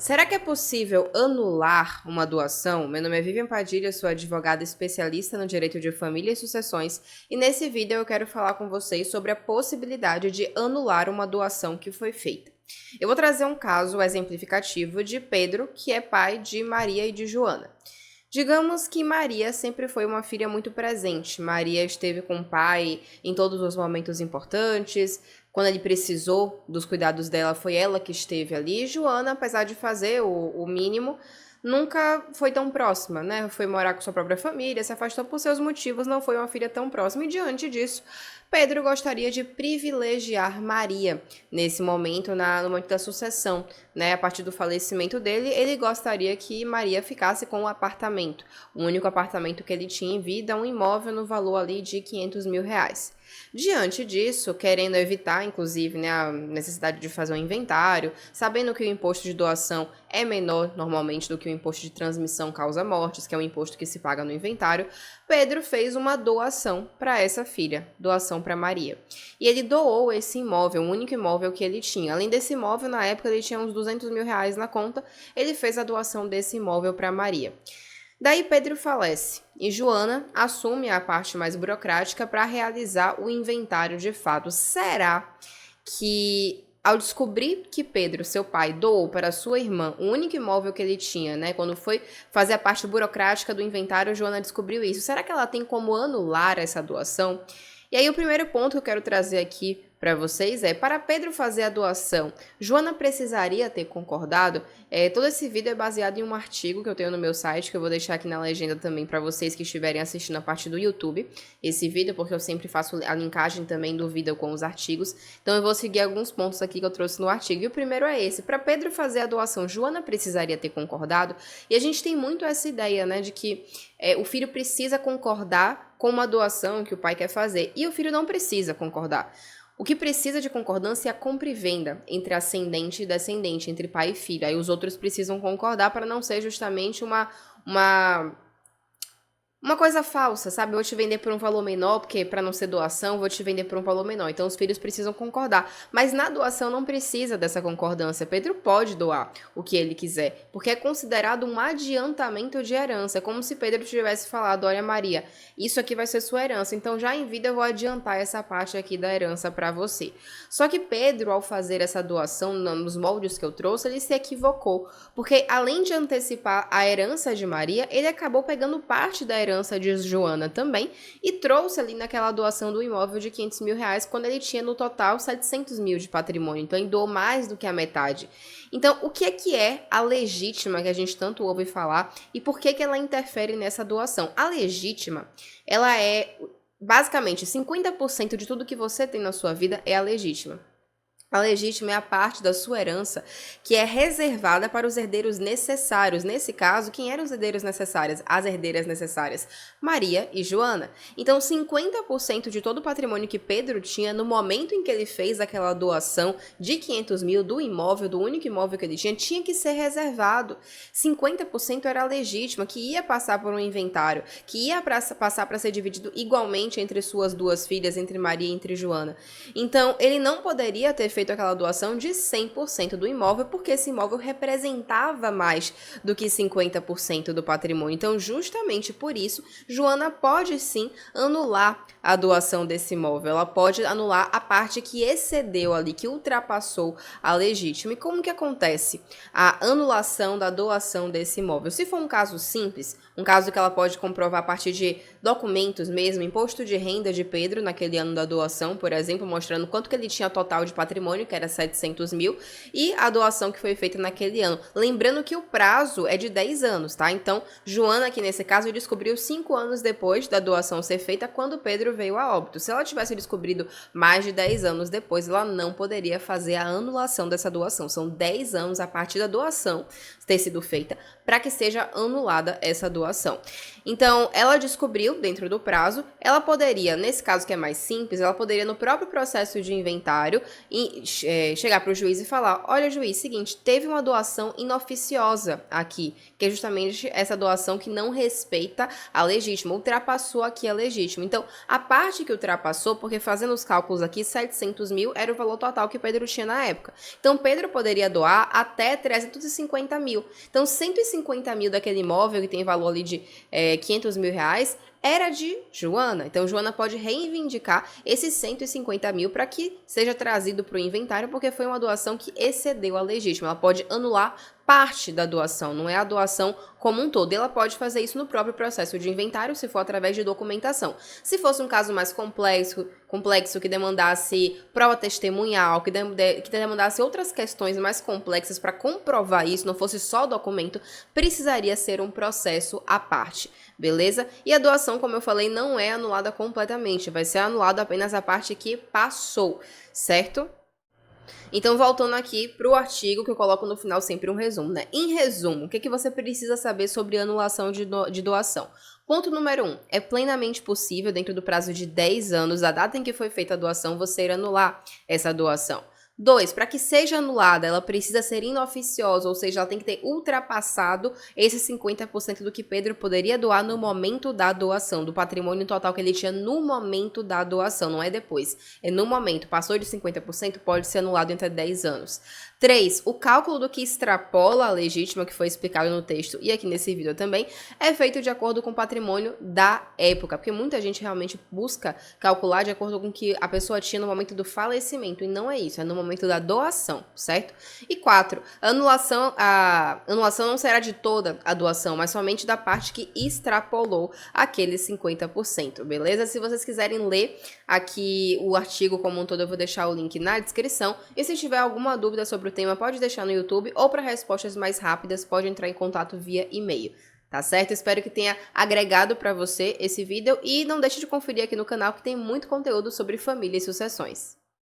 Será que é possível anular uma doação? Meu nome é Vivian Padilha, sou advogada especialista no direito de família e sucessões, e nesse vídeo eu quero falar com vocês sobre a possibilidade de anular uma doação que foi feita. Eu vou trazer um caso exemplificativo de Pedro, que é pai de Maria e de Joana. Digamos que Maria sempre foi uma filha muito presente. Maria esteve com o pai em todos os momentos importantes. Quando ele precisou dos cuidados dela, foi ela que esteve ali. E Joana, apesar de fazer o mínimo, nunca foi tão próxima, né? Foi morar com sua própria família, se afastou por seus motivos, não foi uma filha tão próxima. E diante disso, Pedro gostaria de privilegiar Maria nesse momento, no momento da sucessão, né? A partir do falecimento dele, ele gostaria que Maria ficasse com o apartamento, o único apartamento que ele tinha em vida, um imóvel no valor ali de R$500 mil. Diante disso, querendo evitar, inclusive, né, a necessidade de fazer um inventário, sabendo que o imposto de doação é menor normalmente do que o imposto de transmissão causa-mortes, que é o imposto que se paga no inventário, Pedro fez uma doação para essa filha, doação para Maria. E ele doou esse imóvel, o único imóvel que ele tinha. Além desse imóvel, na época ele tinha uns R$200 mil na conta, ele fez a doação desse imóvel para Maria. Daí Pedro falece e Joana assume a parte mais burocrática para realizar o inventário de fato. Será que, ao descobrir que Pedro, seu pai, doou para sua irmã o único imóvel que ele tinha, né? Quando foi fazer a parte burocrática do inventário, Joana descobriu isso. Será que ela tem como anular essa doação? E aí o primeiro ponto que eu quero trazer aqui para vocês é, para Pedro fazer a doação, Joana precisaria ter concordado? Todo esse vídeo é baseado em um artigo que eu tenho no meu site, que eu vou deixar aqui na legenda também para vocês que estiverem assistindo a partir do YouTube, esse vídeo, porque eu sempre faço a linkagem também do vídeo com os artigos, então eu vou seguir alguns pontos aqui que eu trouxe no artigo, e o primeiro é esse, para Pedro fazer a doação, Joana precisaria ter concordado? E a gente tem muito essa ideia, né, de que o filho precisa concordar com uma doação que o pai quer fazer, e o filho não precisa concordar. O que precisa de concordância é a compra e venda entre ascendente e descendente, entre pai e filho. Aí os outros precisam concordar para não ser justamente uma coisa falsa, sabe? Eu vou te vender por um valor menor, porque para não ser doação, vou te vender por um valor menor. Então os filhos precisam concordar. Mas na doação não precisa dessa concordância. Pedro pode doar o que ele quiser, porque é considerado um adiantamento de herança. É como se Pedro tivesse falado: olha, Maria, isso aqui vai ser sua herança, então já em vida eu vou adiantar essa parte aqui da herança para você. Só que Pedro, ao fazer essa doação nos moldes que eu trouxe, ele se equivocou, porque além de antecipar a herança de Maria, ele acabou pegando parte da herança de Joana também e trouxe ali naquela doação do imóvel de R$500 mil, quando ele tinha no total R$700 mil de patrimônio, então ele doou mais do que a metade. Então, o que é a legítima que a gente tanto ouve falar e por que ela interfere nessa doação? A legítima, ela é basicamente 50% de tudo que você tem na sua vida é a legítima. A legítima é a parte da sua herança que é reservada para os herdeiros necessários. Nesse caso, quem eram os herdeiros necessários? As herdeiras necessárias, Maria e Joana. Então, 50% de todo o patrimônio que Pedro tinha no momento em que ele fez aquela doação de R$500 mil do imóvel, do único imóvel que ele tinha que ser reservado. 50% era legítima, que ia passar por um inventário, que ia passar para ser dividido igualmente entre suas duas filhas, entre Maria e entre Joana. Então, ele não poderia ter feito aquela doação de 100% do imóvel, porque esse imóvel representava mais do que 50% do patrimônio. Então, justamente por isso, Joana pode sim anular a doação desse imóvel. Ela pode anular a parte que excedeu ali, que ultrapassou a legítima. E como que acontece a anulação da doação desse imóvel? Se for um caso simples, um caso que ela pode comprovar a partir de documentos mesmo, imposto de renda de Pedro naquele ano da doação, por exemplo, mostrando quanto que ele tinha total de patrimônio, que era R$700 mil, e a doação que foi feita naquele ano. Lembrando que o prazo é de 10 anos, tá? Então, Joana, aqui nesse caso, descobriu 5 anos depois da doação ser feita, quando Pedro veio a óbito. Se ela tivesse descobrido mais de 10 anos depois, ela não poderia fazer a anulação dessa doação. São 10 anos a partir da doação ter sido feita para que seja anulada essa doação. Então, ela descobriu dentro do prazo, ela poderia, nesse caso que é mais simples, ela poderia no próprio processo de inventário chegar para o juiz e falar: olha, juiz, seguinte, teve uma doação inoficiosa aqui, que é justamente essa doação que não respeita a legítima, ultrapassou aqui a legítima. Então, a parte que ultrapassou, porque fazendo os cálculos aqui, 700 mil era o valor total que Pedro tinha na época. Então, Pedro poderia doar até 350 mil. Então, 150 mil daquele imóvel, que tem valor ali de 500 mil reais, era de Joana. Então, Joana pode reivindicar esses 150 mil para que seja trazido para o inventário, porque foi uma doação que excedeu a legítima. Ela pode anular parte da doação, não é a doação como um todo. Ela pode fazer isso no próprio processo de inventário, se for através de documentação. Se fosse um caso mais complexo que demandasse prova testemunhal, que demandasse outras questões mais complexas para comprovar isso, não fosse só documento, precisaria ser um processo à parte, beleza? E a doação, como eu falei, não é anulada completamente, vai ser anulada apenas a parte que passou, certo? Então, voltando aqui para o artigo, que eu coloco no final sempre um resumo, né? Em resumo, o que você precisa saber sobre anulação de doação? Ponto número 1. É plenamente possível, dentro do prazo de 10 anos, da data em que foi feita a doação, você ir anular essa doação. 2. Para que seja anulada, ela precisa ser inoficiosa, ou seja, ela tem que ter ultrapassado esse 50% do que Pedro poderia doar no momento da doação, do patrimônio total que ele tinha no momento da doação, não é depois. É no momento. Passou de 50%, pode ser anulado entre 10 anos. 3. O cálculo do que extrapola a legítima, que foi explicado no texto e aqui nesse vídeo também, é feito de acordo com o patrimônio da época, porque muita gente realmente busca calcular de acordo com o que a pessoa tinha no momento do falecimento, e não é isso, é no momento da doação, certo? E 4. A anulação não será de toda a doação, mas somente da parte que extrapolou aqueles 50%, beleza? Se vocês quiserem ler aqui o artigo como um todo, eu vou deixar o link na descrição, e se tiver alguma dúvida sobre o tema, pode deixar no YouTube, ou para respostas mais rápidas, pode entrar em contato via e-mail. Tá certo? Espero que tenha agregado para você esse vídeo, e não deixe de conferir aqui no canal que tem muito conteúdo sobre família e sucessões.